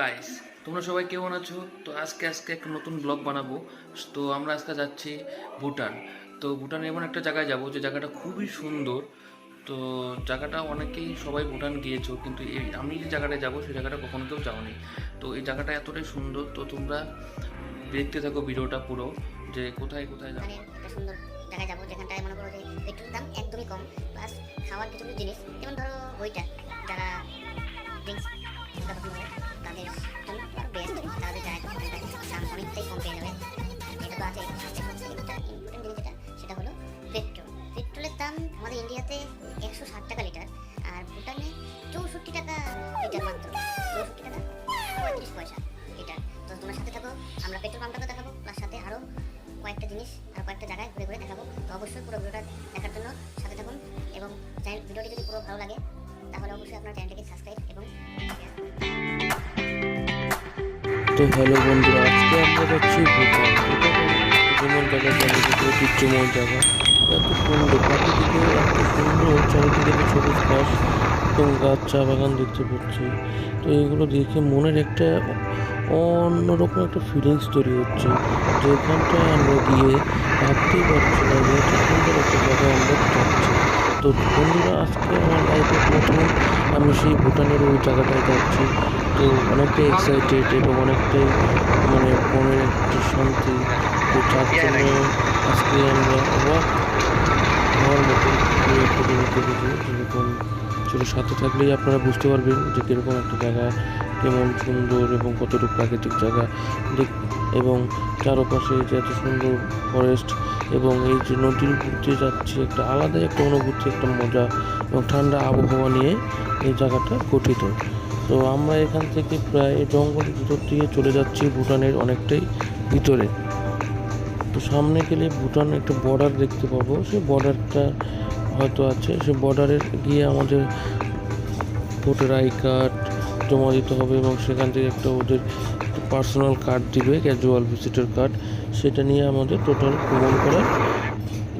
Guys, তোমরা সবাই কেমন আছো? তো আজকে একটা নতুন ব্লগ বানাবো। তো আমরা আজকে যাচ্ছি ভুটান। তো ভুটানে এমন একটা জায়গায় যাব যে জায়গাটা খুবই সুন্দর। তো জায়গাটা অনেকেই সবাই ভুটান গিয়েছো, কিন্তু আমি যে জায়গাটায় যাবো সেই জায়গাটা কখনো কেউ যাওনি। তো এই জায়গাটা এতটাই সুন্দর, তো তোমরা দেখতে থাকো ভিডিওটা পুরো, যে কোথায় কোথায় যাবো। একটা সুন্দর জায়গায় যাবো যেখানটায় মনে করো যে পেট্রোল দাম একদমই কম, প্লাস খাওয়ার কিছু কিছু জিনিস যেমন ধরো বইটা যারা ড্রিঙ্কস তাদের জন্য আরো বেস্ট, তাদের যায় তো দাম অনেকটাই কম পেয়ে যাবে। এটা তো আছে। একটা ইম্পর্টেন্ট জিনিস সেটা হলো পেট্রোল। পেট্রোলের দাম আমাদের ইন্ডিয়াতে 160 টাকা লিটার, আর ভুটানে 64 টাকা লিটার, মাত্র 64 টাকা 35 পয়সা লিটার। তো তোমার সাথে থাকো, আমরা পেট্রোল পাম্পটাকে দেখাবো, প্লাস সাথে আরও কয়েকটা জিনিস আর কয়েকটা জায়গায় ঘুরে ঘুরে দেখাবো। তো অবশ্যই পুরো ভিডিওটা দেখার জন্য সাথে থাকুন, এবং ভিডিওটি যদি পুরো ভালো লাগে তাহলে অবশ্যই আপনার চ্যানেলটিকে সাবস্ক্রাইব এবং তো হ্যালো বন্ধুরা, আজকে আমরা যাচ্ছি ভুটান। যেমন জায়গা চারিদিকে ঐতিহ্যময় জায়গা, এত সুন্দর প্রাকৃতিকে, এত সুন্দর চারিদিকে সবুজ ঘাস এবং গাছ, চা বাগান দেখতে পাচ্ছি। তো এগুলো দেখে মনের একটা অন্যরকম একটা ফিলিংস তৈরি হচ্ছে, যে এখানটায় আমরা গিয়ে ভাবতেই পারছি না যে এত সুন্দর একটা জায়গায় আমরা যাচ্ছি। তো বন্ধুরা, আজকে আমার লাইফে প্রথম আমি সেই ভুটানের ওই জায়গাটায় যাচ্ছি। তো অনেকটাই এক্সাইটেড এবং অনেকটাই মনের একটা শান্তি। তো যার জন্য আজকে আমরা অবাক হওয়ার মতো একটা জিনিস দেখেছি। যেরকম ছেলের সাথে থাকলেই আপনারা বুঝতে পারবেন যে কীরকম একটা জায়গা, কেমন সুন্দর এবং কতটুকু প্রাকৃতিক জায়গা এবং চারপাশে যে এত সুন্দর ফরেস্ট, এবং এই যে নদীর উপর দিয়ে যাচ্ছে, একটা আলাদাই একটা অনুভূতি, একটা মজা এবং ঠান্ডা আবহাওয়া নিয়ে এই জায়গাটা গঠিত। তো আমরা এখান থেকে প্রায় জঙ্গলের ভিতর দিয়ে চলে যাচ্ছি ভুটানের অনেকটাই ভিতরে। তো সামনে গেলে ভুটান একটা বর্ডার দেখতে পাবো, সেই বর্ডারটা হয়তো আছে, সেই বর্ডারে গিয়ে আমাদের ভোটার আই কার্ড জমা দিতে হবে, এবং সেখান থেকে একটা ওদের পার্সোনাল কার্ড দিবে, ক্যাজুয়াল ভিজিটর কার্ড, সেটা নিয়ে আমাদের টোটাল ভ্রমণ করার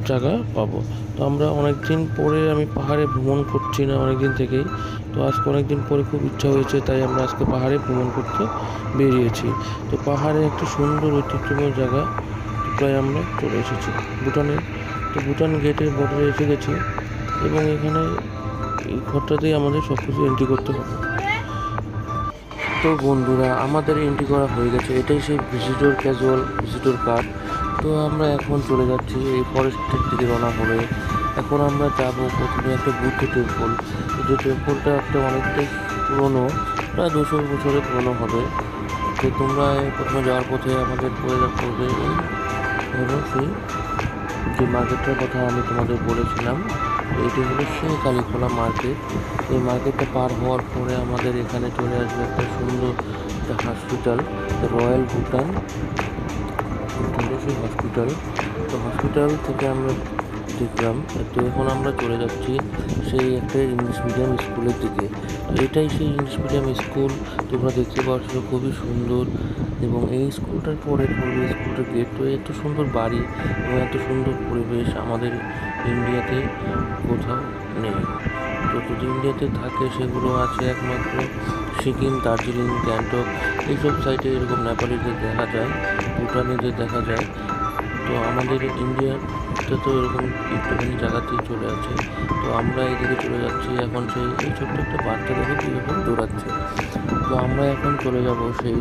জায়গা পাবো। তো আমরা অনেক দিন পরে, আমি পাহাড়ে ভ্রমণ করছি না অনেক দিন থেকেই, তো আজকে অনেক দিন পরে খুব ইচ্ছা হয়েছে, তাই আমরা আজকে পাহাড়ে ভ্রমণ করতে বেরিয়েছি। তো পাহাড়ে একটা সুন্দর ঐতিহ্যময় জায়গা, প্রায় আমরা চলে এসেছি ভুটানে। তো ভুটান গেটের বর্ডারে এসে গেছি, এবং এখানে এই ঘরটাতেই আমাদের সব কিছু এন্ট্রি করতে হবে। তো বন্ধুরা, আমাদের এন্ট্রি করা হয়ে গেছে, এটাই সেই ক্যাজুয়াল ভিজিটর কার্ড। তো আমরা এখন চলে যাচ্ছি এই ফরেস্টের দিকে রওনা হয়ে। এখন আমরা যাব প্রথমে একটা বুদ্ধ টেম্পল, যে টেম্পলটা একটা অনেকটাই পুরনো, প্রায় 200 বছরের পুরনো হবে। তো তোমরা প্রথমে যাওয়ার পথে আমাদের পড়বে হলো সেই যে মার্কেটটার কথা আমি তোমাদের বলেছিলাম। এটি হলো সেই কালীখোলা মার্কেট। এই মার্কেটটা পার হওয়ার পরে আমাদের এখানে চলে আসবে একটা সুন্দর একটা হসপিটাল, রয়্যাল ভুটান সেই হসপিটাল। তো হসপিটাল থেকে আমরা দেখলাম। তো এখন আমরা চলে যাচ্ছি সেই একটা ইংলিশ মিডিয়াম স্কুলের দিকে। তো এটাই সেই ইংলিশ মিডিয়াম স্কুল, তোমরা দেখতে পাচ্ছ, খুবই সুন্দর। এবং এই স্কুলটার পরে পড়বে স্কুলটার গেট। তো এত সুন্দর বাড়ি এবং এত সুন্দর পরিবেশ আমাদের ইন্ডিয়াতে কোথাও নেই। তো যদি ইন্ডিয়াতে থাকে সেগুলো আছে একমাত্র সিকিম, দার্জিলিং, গ্যাংটক, এইসব সাইডে এরকম নেপালিদের দেখা যায়, ভুটানিদের দেখা যায়। তো আমাদের ইন্ডিয়াতে তো এরকম একটুখানি জায়গাতেই চলে আছে। তো আমরা এইদিকে চলে যাচ্ছি এখন, এই ছোট্ট একটা বাচ্চা দেখে কীভাবে দৌড়াচ্ছে। তো আমরা এখন চলে যাব সেই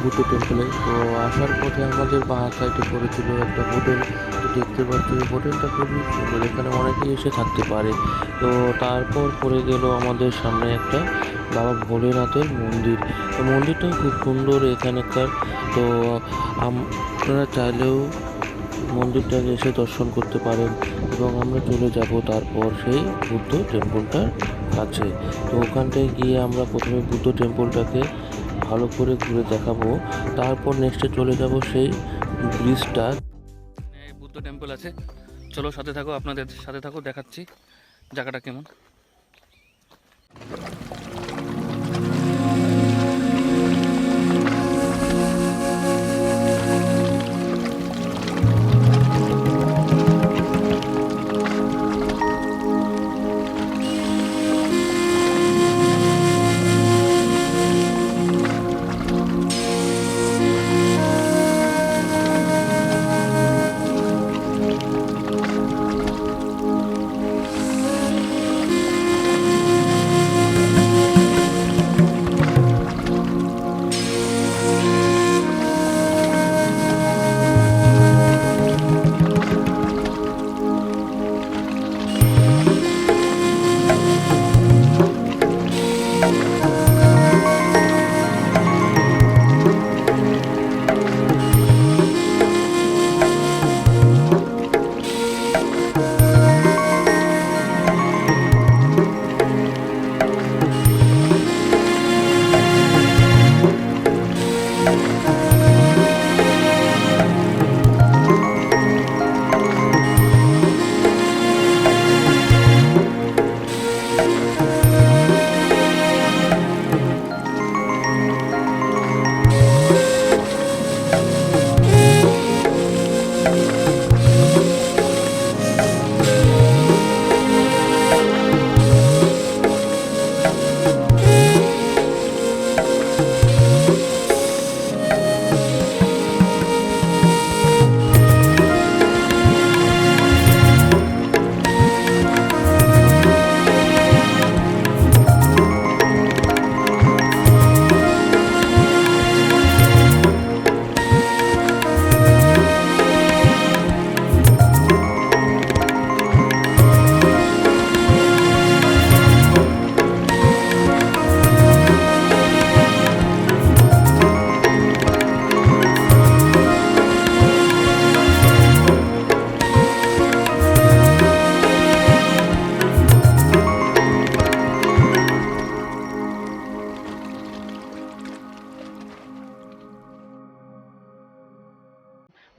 বুদ্ধ টেম্পলে। তো আসার পথে আমাদের বাঁ সাইডে পড়েছিল একটা হোটেল। তো দেখতে পাচ্ছি হোটেলটা খুবই সুন্দর, এখানে অনেকেই এসে থাকতে পারে। তো তারপর পড়ে গেল আমাদের সামনে একটা বাবা ভোলেনাথের মন্দির। তো মন্দিরটাও খুব সুন্দর এখানকার। তো আপনারা চাইলেও মন্দিরটাকে এসে দর্শন করতে পারেন, এবং আমরা চলে যাব তারপর সেই বুদ্ধ টেম্পলটার কাছে। তো ওখানটায় গিয়ে আমরা প্রথমে বুদ্ধ টেম্পলটাকে ভালো করে ঘুরে দেখাবো, তারপর নেক্সটে চলে যাব সেই ব্রিজটা। বুদ্ধ টেম্পল আছে, চলো সাথে থাকো, আপনাদের সাথে থাকো, দেখাচ্ছি জায়গাটা কেমন।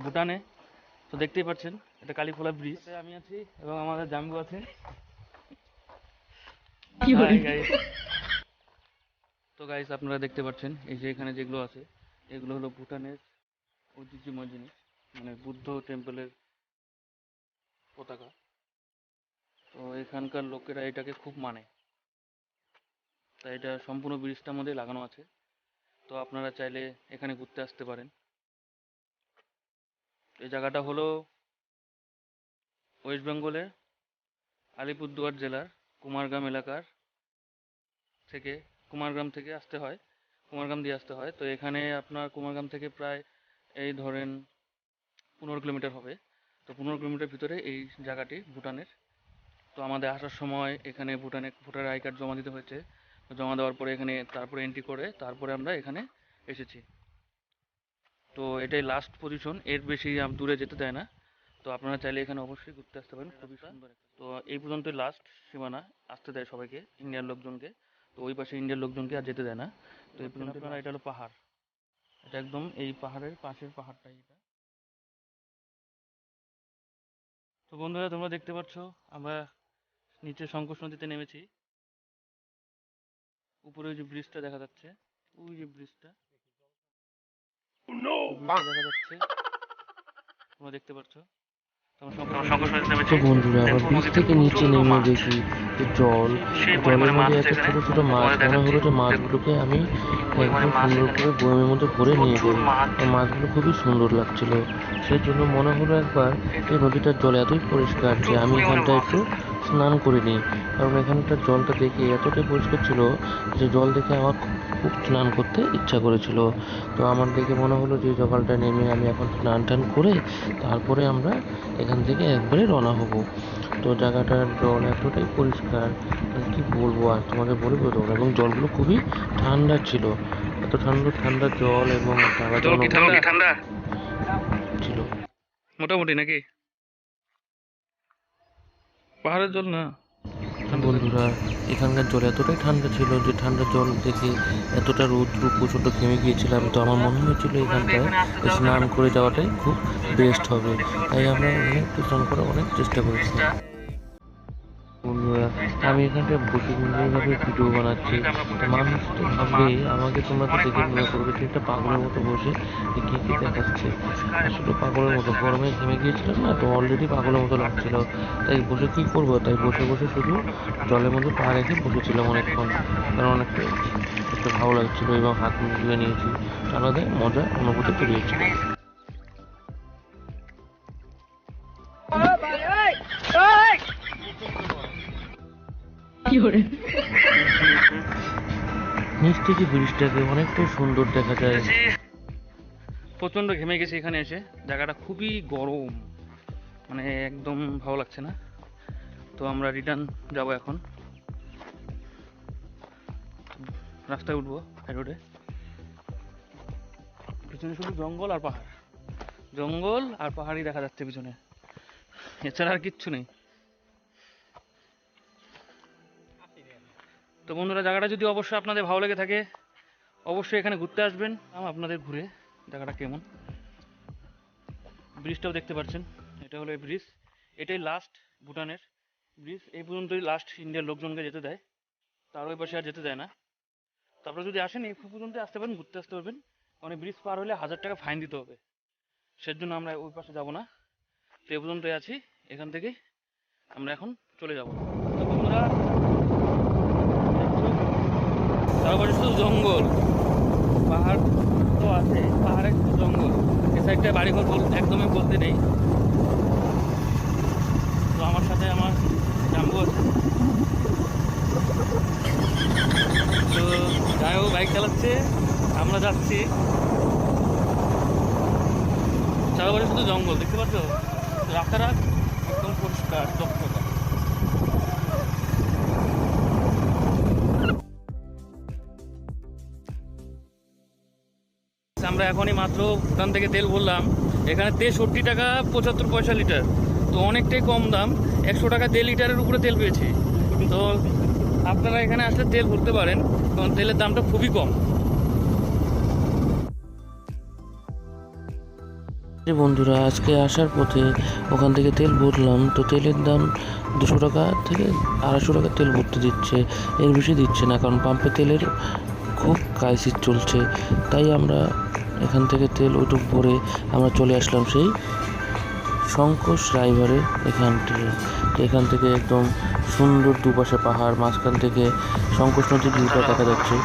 ভুটানে তো দেখতেই পাচ্ছেন এটা কালীখোলা ব্রিজ, আমি আছি এবং আমাদের জাম্বু আছে। Hi guys। তো গাইস আপনারা দেখতে পাচ্ছেন এই যে এখানে যেগুলো আছে এগুলো হলো ভুটানের ঐতিহ্যময় জিনিস, মানে বুদ্ধ টেম্পলের পতাকা। তো এখানকার লোকেরা এটাকে খুব মানে, তাই এটা সম্পূর্ণ ব্রিজটার মধ্যে লাগানো আছে। তো আপনারা চাইলে এখানে ঘুরতে আসতে পারেন। এই জায়গাটা হলো ওয়েস্ট বেঙ্গলের আলিপুরদুয়ার জেলার কুমারগ্রাম এলাকার থেকে, কুমারগ্রাম থেকে আসতে হয়, কুমারগ্রাম দিয়ে আসতে হয়। তো এখানে আপনার কুমারগ্রাম থেকে প্রায় এই ধরেন 15 কিলোমিটার হবে। তো 15 কিলোমিটার ভিতরে এই জায়গাটি ভুটানের। তো আমাদের আসার সময় এখানে ভুটানে ভোটার আই কার্ড জমা দিতে হয়েছে। জমা দেওয়ার পরে এখানে তারপরে এন্ট্রি করে তারপরে আমরা এখানে এসেছি। তো এটাই লাস্ট পজিশন, এর বেশি দূরে যেতে দেয় না। তো আপনারা চাইলে এখানে অবশ্যই ঘুরতে আসতে পারেন, খুবই সুন্দর। তো এই পর্যন্তই লাস্ট সীমানা, আসতে দেয় সবাইকে, ইন্ডিয়ার লোকজনকে। তো ওই পাশে ইন্ডিয়ার লোকজনকে আর যেতে দেয় না। তো এই পর্যন্ত আপনারা, এটা হলো পাহাড়, এটা একদম এই পাহাড়ের পাশের পাহাড়টাই এটা। তো বন্ধুরা তোমরা দেখতে পাচ্ছ আমরা নিচে শঙ্কর নদীতে নেমেছি। উপরে ওই যে ব্রিজটা দেখা যাচ্ছে, ওই যে ব্রিজটা দেখা যাচ্ছে, তোমরা দেখতে পাচ্ছ। তো বন্ধুরা আবার ব্রিজ থেকে নিচে নেমে দেখি যে জল, জলের মধ্যে এত ছোট ছোট মাছ, মনে হলো যে মাছগুলোকে আমি একদম সুন্দর করে বয়মের মধ্যে ভরে নিয়ে যাই। মাছগুলো খুবই সুন্দর লাগছিল, সেই জন্য মনে হলো একবার এই নদীটার জল এতই পরিষ্কার যে আমি এখানটা একটু স্নান করে নিই। কারণ এখানটার জলটা দেখে এতটাই পরিষ্কার ছিল যে জল দেখে আমার খুব স্নান করতে ইচ্ছা করেছিল। তো আমার দেখে মনে হলো যে সকালটা নেমে আমি এখন স্নান টান করে তারপরে আমরা এখান থেকে একবারে রওনা হব। তো জায়গাটার জল এতটাই পরিষ্কার, মানে কি বলবো আর তোমাকে বলে বোঝাবো না। এবং জলগুলো খুবই ঠান্ডা ছিল, এত ঠান্ডা ঠান্ডা জল এবং জল কি ঠান্ডা ছিল। মোটামুটি নাকি? পাহাড়ের জল না। বন্ধুরা এখানকার জল এতটাই ঠান্ডা ছিল যে ঠান্ডা জল দেখে এতটা রৌদ্র প্রচণ্ড ঘেমে গিয়েছিলাম। তো আমার মনে হয়েছিল এখানটায় স্নান করে যাওয়াটাই খুব বেস্ট হবে, তাই আমরা এখানে একটু স্নান করার অনেক চেষ্টা করেছিলাম। বন্ধুরা আমি এখানটায় বসে সুন্দরভাবে ভিডিও বানাচ্ছি, তো মানুষ তো ভাববে আমাকে, তোমরা তো দেখে মনে করবে যে একটা পাগলের মতো বসে কি কি দেখাচ্ছে। আসলে পাগলের মতো গরমে ঘেমে গিয়েছিলাম না, তো অলরেডি পাগলের মতো লাগছিল। তাই বসে কি করবো, তাই বসে বসে শুধু জলের মধ্যে পা রেখে বসেছিলাম অনেকক্ষণ, কারণ অনেকটা একটা ভালো লাগছিল এবং হাত মুখ ধুয়ে নিয়েছি। আলাদা মজা অনুভূতি পেরিয়েছিল। নিচ থেকে ব্রিজটাকে অনেকটাই সুন্দর দেখা যায়। প্রচন্ড ঘেমে গেছি এখানে এসে, জায়গাটা খুবই গরম, মানে একদম ভালো লাগছে না। তো আমরা রিটার্ন যাব এখন, রাস্তায় উঠবো হাই রোডে। পিছনে শুধু জঙ্গল আর পাহাড়, জঙ্গল আর পাহাড়ই দেখা যাচ্ছে পিছনে, এছাড়া আর কিচ্ছু নেই। তো বন্ধুরা জায়গাটা যদি অবশ্যই আপনাদের ভালো লেগে থাকে অবশ্যই এখানে ঘুরতে আসবেন। আপনাদের ঘুরে জায়গাটা কেমন। ব্রিজটাও দেখতে পাচ্ছেন, এটা হলো এই ব্রিজ, এটাই লাস্ট ভুটানের ব্রিজ। এই পর্যন্তই লাস্ট ইন্ডিয়ার লোকজনকে যেতে দেয়, তার ওই পাশে আর যেতে দেয় না। তারপরে যদি আসেন এই পর্যন্ত আসতে পারেন, ঘুরতে আসতে পারবেন। মানে ব্রিজ পার হলে 1000 টাকা ফাইন দিতে হবে। সেজন্য আমরা ওই পাশে যাব না, তো এ পর্যন্তই আছি। এখান থেকে আমরা এখন চলে যাব। তো বন্ধুরা চারপাশে শুধু জঙ্গল, পাহাড় তো আছে, পাহাড়ে শুধু জঙ্গল। এ সাইডটা বাড়িঘর একদমই বলতে নেই। তো আমার সাথে আমার জাম্বু আছে। তো যাই হোক, বাইক চালাচ্ছে, আমরা যাচ্ছি। চারপাশে শুধু জঙ্গল, দেখতে পাচ্ছ? রাস্তাটা একদম পরিষ্কার চকচকা। আমরা এখনই মাত্র ভুটান থেকে তেল ভরলাম। এখানে 63 টাকা 75 পয়সা লিটার, তো অনেকটাই কম দাম। 100 টাকা তেল লিটারের উপরে তেল পেয়েছি। তো আপনারা এখানে আসলে তেল ভরতে পারেন, কারণ তেলের দামটা খুবই কম। বন্ধুরা আজকে আসার পথে ওখান থেকে তেল ভরলাম, তো তেলের দাম 200 টাকা থেকে 250 টাকা তেল ভরতে দিচ্ছে, এর বেশি দিচ্ছে না, কারণ পাম্পে তেলের খুব ক্রাইসিস চলছে। তাই আমরা এখান থেকে তেল ওইটুক ভরে আমরা চলে আসলাম সেই শঙ্কোষ ড্রাইভারের এখান থেকে একদম সুন্দর দুপাশে পাহাড়, মাঝখান থেকে শঙ্কোষ নদীর ভিউটা দেখা যাচ্ছে।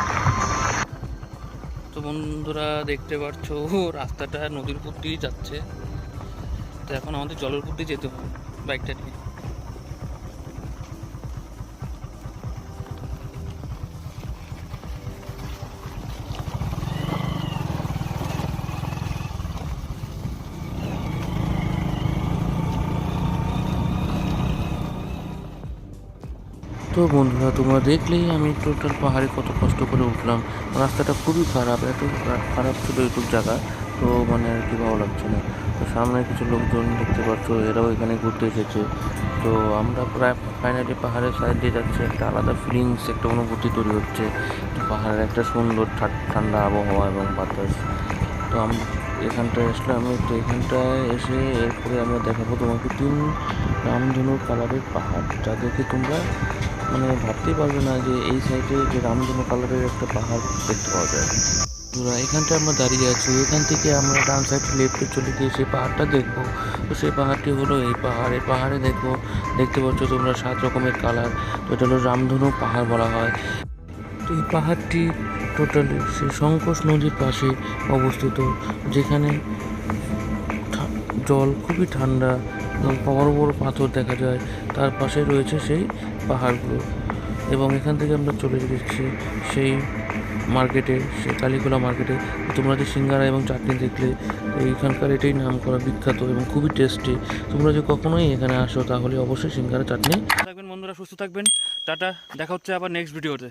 তো বন্ধুরা দেখতে পাচ্ছ রাস্তাটা নদীর উপর দিয়ে যাচ্ছে। তো এখন আমাদের জলের উপর দিয়ে যেতে হবে বাইকটা নিয়ে। তো বন্ধুরা তোমরা দেখলেই আমি টোটাল পাহাড়ে কত কষ্ট করে উঠলাম। রাস্তাটা খুবই খারাপ, এত খারাপ ছিল এইটুক জায়গা, তো মানে আর কি ভালো লাগছে না। তো সামনে কিছু লোকজন দেখতে পাচ্ছ, এরাও এখানে ঘুরতে এসেছে। তো আমরা প্রায় ফাইনালি পাহাড়ের সাইড দিয়ে যাচ্ছি, একটা আলাদা ফিলিংস, একটা অনুভূতি তৈরি হচ্ছে। তো পাহাড়ের একটা সুন্দর ঠান্ডা আবহাওয়া এবং বাতাস। তো আমরা এখানটায় আসলাম, তো এখানটায় এসে এরপরে আমরা দেখাবো তোমাকে 3 রামধনুর কালারের পাহাড়, যা দেখে তোমরা মানে ভাবতেই পারবে না যে এই সাইডে যে রামধনু কালারের একটা পাহাড় দেখতে পাওয়া যায়। এখানটা আমরা দাঁড়িয়ে আছি, এখান থেকে আমরা ডান সাইড লেফটে চলে গিয়ে সেই পাহাড়টা দেখবো। তো সেই পাহাড়টি হলো এই পাহাড়ে দেখতে পাচ্ছ তোমরা 7 রকমের কালার। তো এটা হলো রামধনু পাহাড় বলা হয়। তো এই পাহাড়টি টোটালি সেই শঙ্কোষ নদীর পাশে অবস্থিত, যেখানে জল খুবই ঠান্ডা এবং বড় বড় পাথর দেখা যায়, তার পাশে রয়েছে সেই পাহাড়গুলো। এবং এখান থেকে আমরা চলে যাচ্ছি সেই মার্কেটে, সেই কালীখোলা মার্কেটে। তোমরা যে সিঙ্গারা এবং চাটনি দেখলে, এইখানকার এটাই নাম করা বিখ্যাত এবং খুবই টেস্টি। তোমরা যে কখনোই এখানে আসো তাহলে অবশ্যই সিঙ্গারা চাটনি থাকবেন। বন্ধুরা সুস্থ থাকবেন, টাটা, দেখা হচ্ছে আবার নেক্সট ভিডিওতে।